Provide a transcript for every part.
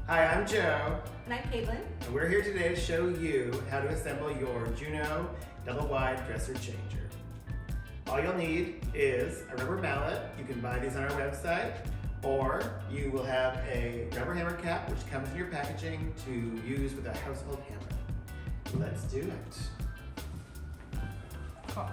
Hi, I'm Joe. And I'm Caitlin. And we're here today to show you how to assemble your Juno double wide dresser changer. All you'll need is a rubber mallet. You can buy these on our website, or you will have a rubber hammer cap which comes in your packaging to use with a household hammer. Let's do it. Cool.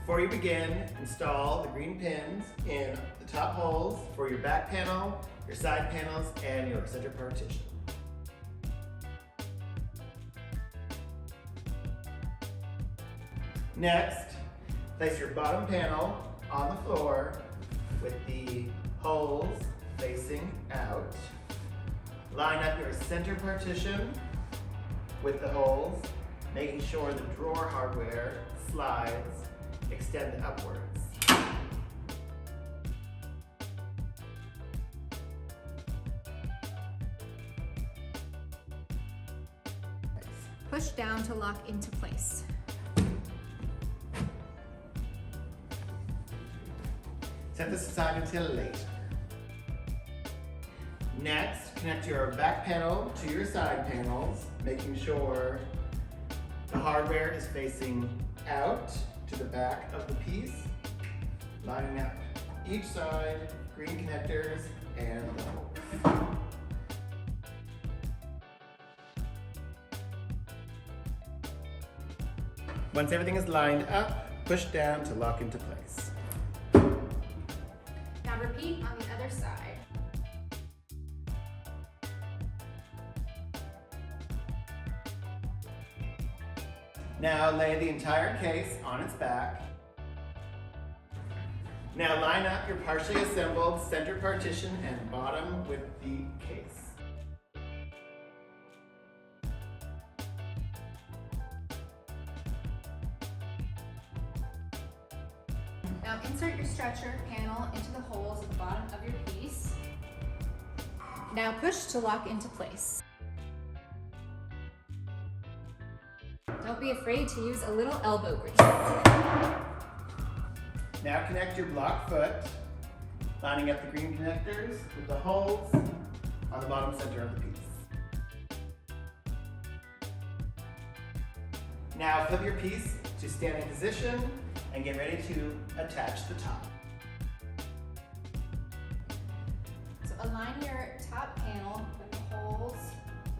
Before you begin, install the green pins in the top holes for your back panel, your side panels, and your center partition. Next, place your bottom panel on the floor with the holes facing out. Line up your center partition with the holes, making sure the drawer hardware slides extend upwards. Push down to lock into place. Set this aside until later. Next, connect your back panel to your side panels, making sure the hardware is facing out to the back of the piece, lining up each side, green connectors, and the holes. Once everything is lined up, push down to lock into place. Now repeat on the other side. Now lay the entire case on its back. Now line up your partially assembled center partition and bottom with the case. Now insert your stretcher panel into the holes at the bottom of your piece. Now push to lock into place. Don't be afraid to use a little elbow grease. Now connect your block foot, lining up the green connectors with the holes on the bottom center of the piece. Now flip your piece to standing position and get ready to attach the top. So align your top panel with the holes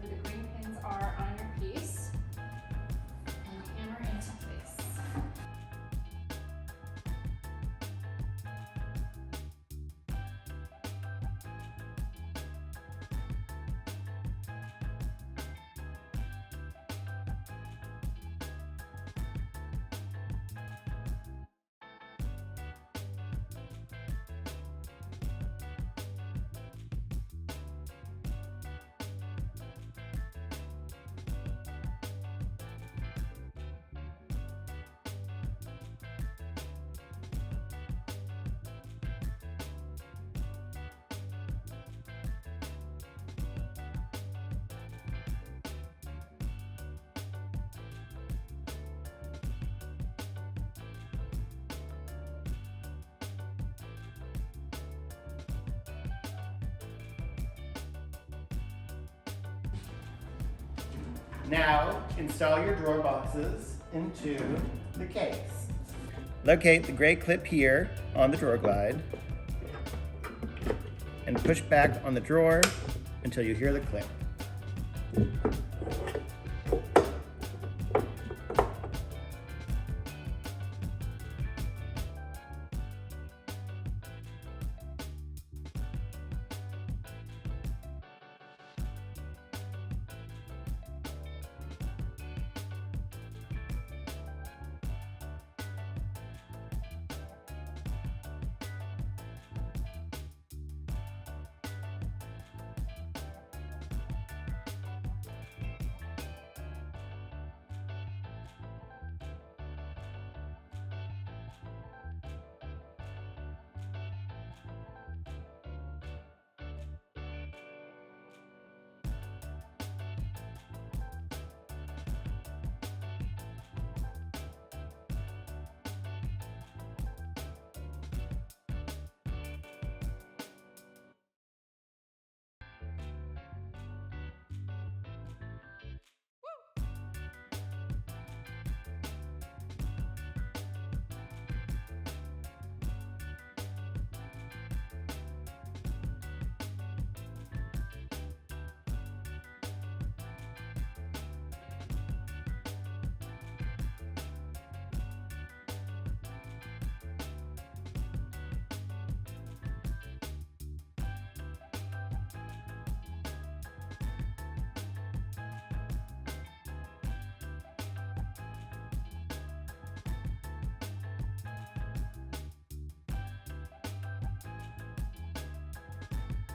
where the green pins are on your piece. Hammer into place. Now, install your drawer boxes into the case. Locate the gray clip here on the drawer glide and push back on the drawer until you hear the click.